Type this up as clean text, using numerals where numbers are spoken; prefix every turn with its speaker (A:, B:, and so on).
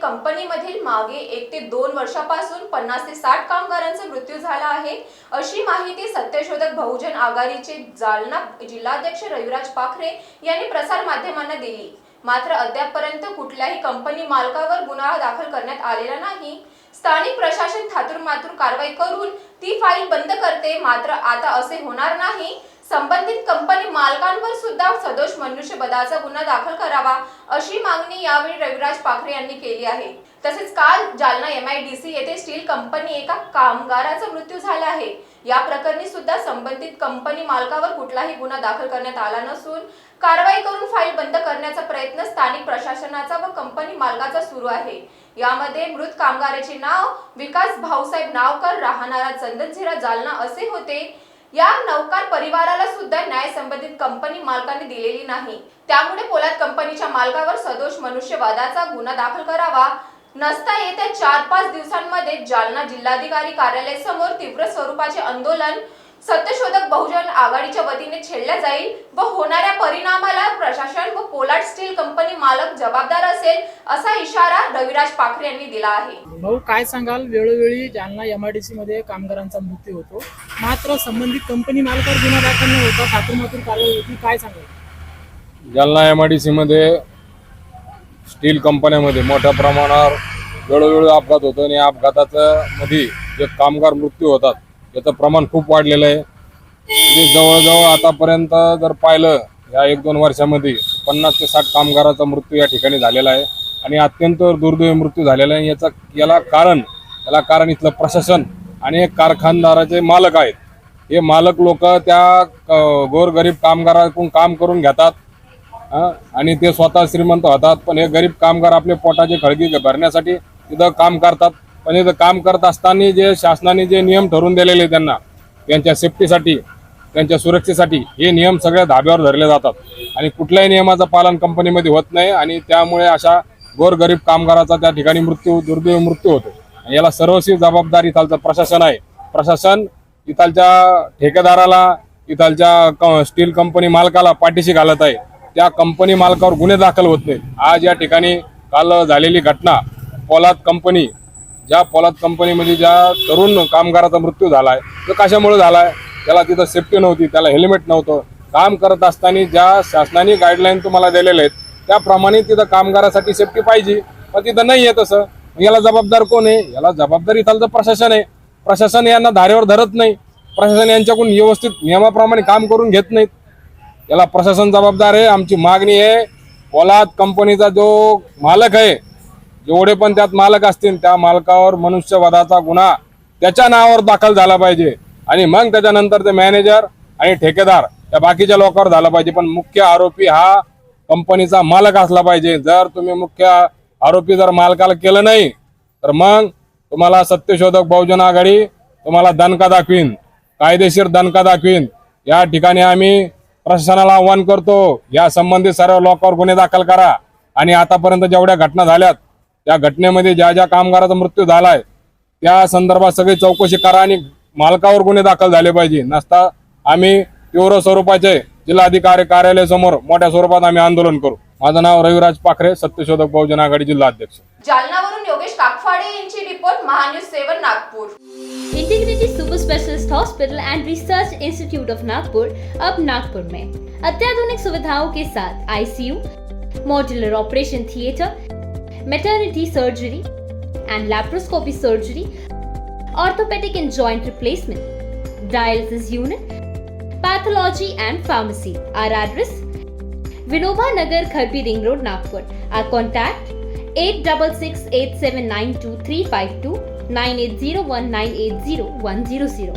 A: कंपनीमधील मागे 1 ते 2 वर्षापासून 50 ते 60 कामगारांचा मृत्यू झाला आहे, अशी माहिती सत्यशोधक बहुजन आघाडीचे जालना जिल्हाध्यक्ष रविराज पाखरे यांनी प्रसार माध्यमांना दिली। मात्र अद्यापपर्यंत कुठल्याही कंपनी मालकावर गुन्हा दाखल करण्यात आलेला नाही। स्थानिक प्रशासन थातुरमातुर कारवाई करून ती फाईल बंद करते, मात्र आता असे होणार नाही। संबंधित कंपनी मालकांवर सुद्धा सदोष मनुष्यवधाचा गुन्हा दाखल करावा, अशी मागणी यावेळी रविराज पाखरे यांनी केली आहे। तसेच काल जालना MIDC येथे स्टील कंपनी एका कामगाराचा मृत्यू झाला आहे। या प्रकरणी सुद्धा संबंधित कंपनी मालकावर कुठलाही गुन्हा दाखल करण्यात आला नसून कारवाई करून फाईल बंद करण्याचा प्रयत्न स्थानिक प्रशासनाचा व कंपनी मालकाचा सुरू आहे। यामध्ये मृत कामगाराचे नाव विकास भाऊसाहेब नावकर, राहणारा चंदनझिरा, जालना असे होते। या नौकार परिवाराला सुद्धा न्याय संबंधित कंपनी मालकांनी दिलेली नाही। त्यामुळे पोलाद कंपनीच्या मालकावर सदोष मनुष्यवधाचा गुन्हा दाखल करावा, नसता येत्या 4-5 दिवसांमध्ये जालना जिल्हाधिकारी कार्यालयासमोर तीव्र स्वरूपाचे आंदोलन सत्यशोधक बहुजन आघाडीच्या वतीने छेडल्या जाईल व होणाऱ्या परिणामाला प्रशासन व पोलाद स्टील कंपनी मालक जबाबदार असेल, असा इशारा रविराज पाखरे यांनी दिला आहे।
B: भाऊ, काय सांगाल? वेळोवेळी जालना MIDC मध्ये कामगारांचा मृत्यू होतो, मात्र संबंधित कंपनी मालकावर गुन्हा दाखल न होता थातुरमातुर कारवाई होती, काय सांगाल?
C: जालना MIDC मध्ये स्टील कंपन्यामध्ये मोठ्या प्रमाणावर वेळोवेळी अपघात होतो आणि अपघाताच्या मध्ये जे कामगार मृत्यू होतात याचं प्रमाण खूप वाढलेलं आहे। म्हणजे जवळजवळ आतापर्यंत जर पाहिलं या 1-2 वर्षामध्ये 50 ते 60 कामगाराचा मृत्यू या ठिकाणी झालेला आहे आणि अत्यंत दुर्दैवी मृत्यू झालेला आहे। याला कारण इथलं प्रशासन आणि कारखानदाराचे मालक आहेत। हे मालक लोक त्या गोरगरीब कामगारांकडून काम करून घेतात आणि ते स्वतः श्रीमंत होतात, पण हे गरीब कामगार आपले पोटाचे खळगी भरण्यासाठी इथं काम करतात। पण इथं काम करत असताना जे शासनाने जे नियम ठरवून दिलेले त्यांना त्यांच्या सेफ्टीसाठी, त्यांच्या सुरक्षेसाठी, हे नियम सगळ्या धाब्यावर धरले जातात आणि कुठल्याही नियमाचं पालन कंपनीमध्ये होत नाही आणि त्यामुळे अशा गोरगरीब कामगाराचा त्या ठिकाणी दुर्दैवी मृत्यू होतो। याला सर्वस्वी जबाबदार इथालचं प्रशासन आहे। प्रशासन इथालच्या ठेकेदाराला, इथालच्या स्टील कंपनी मालकाला पाठीशी घालत आहे। त्या कंपनी मालकावर गुन्हे दाखल होत नाहीत। आज या ठिकाणी काल झालेली घटना, पोलाद कंपनीमध्ये ज्या तरुण कामगाराचा मृत्यू झालाय, तो कशामुळे झालाय? त्याला तिथं सेफ्टी नव्हती, त्याला हेल्मेट नव्हतं। काम करत असताना ज्या शासनाने गाईडलाईन तुम्हाला दिलेल्या आहेत त्याप्रमाणे तिथं कामगारासाठी सेफ्टी पाहिजे, पण तिथं नाही आहे तसं। याला जबाबदार कोण आहे? याला जबाबदार इथलं प्रशासन आहे। प्रशासन यांना धारेवर धरत नाही, प्रशासन यांच्याकडून व्यवस्थित नियमाप्रमाणे काम करून घेत नाहीत। याला प्रशासन जबाबदार आहे। आमची मागणी आहे, पोलाद कंपनीचा जो मालक आहे, जेवढे पण त्यात मालक असतील त्या मालकावर मनुष्यवधाचा गुन्हा त्याच्या नावावर दाखल झाला पाहिजे आणि मग त्याच्यानंतर ते मॅनेजर आणि ठेकेदार या बाकीच्या लोकांवर झाला पाहिजे, पण मुख्य आरोपी हा कंपनीचा मालक असला पाहिजे। जर तुम्ही मुख्य आरोपी जर मालकाला केलं नाही तर मग तुम्हाला सत्यशोधक बहुजन आघाडी तुम्हाला दणका दाखवीन, कायदेशीर दणका दाखवीन। या ठिकाणी आम्ही प्रशासनाला आव्हान करतो, या संबंधित सर्व लोकांवर गुन्हे दाखल करा आणि आतापर्यंत जेवढ्या घटना झाल्यात त्या घटनेमध्ये ज्या कामगाराचा मृत्यू झालाय त्या संदर्भात सगळी चौकशी करा आणि मालकावर गुन्हे दाखल झाले पाहिजे, नसता आम्ही तीव्र स्वरूपाचे जिल्हाधिकारी कार्यालयासमोर मोठ्या स्वरूपात आम्ही आंदोलन करू। माझं नाव रविराज पाखरे, सत्यशोधक बहुजन आघाडी जिल्हाध्यक्ष।
A: जालनावरून योगेश काकफाडे यांची report, Mahanews 7 Nagpur.
D: Integrated super specialist hospital end research institute of Nagpur अब नागपुर में अत्याधुनिक सुविधाओं के साथ ICU, modular operation theatre, maternity surgery end laparoscopy surgery, orthopaedic end joint replacement, dialysis unit, pathology end pharmacy. Our address: Vinoba Nagar, Kharbi Ring Road, Nagpur. Our contact: 8668792352, 9801980100.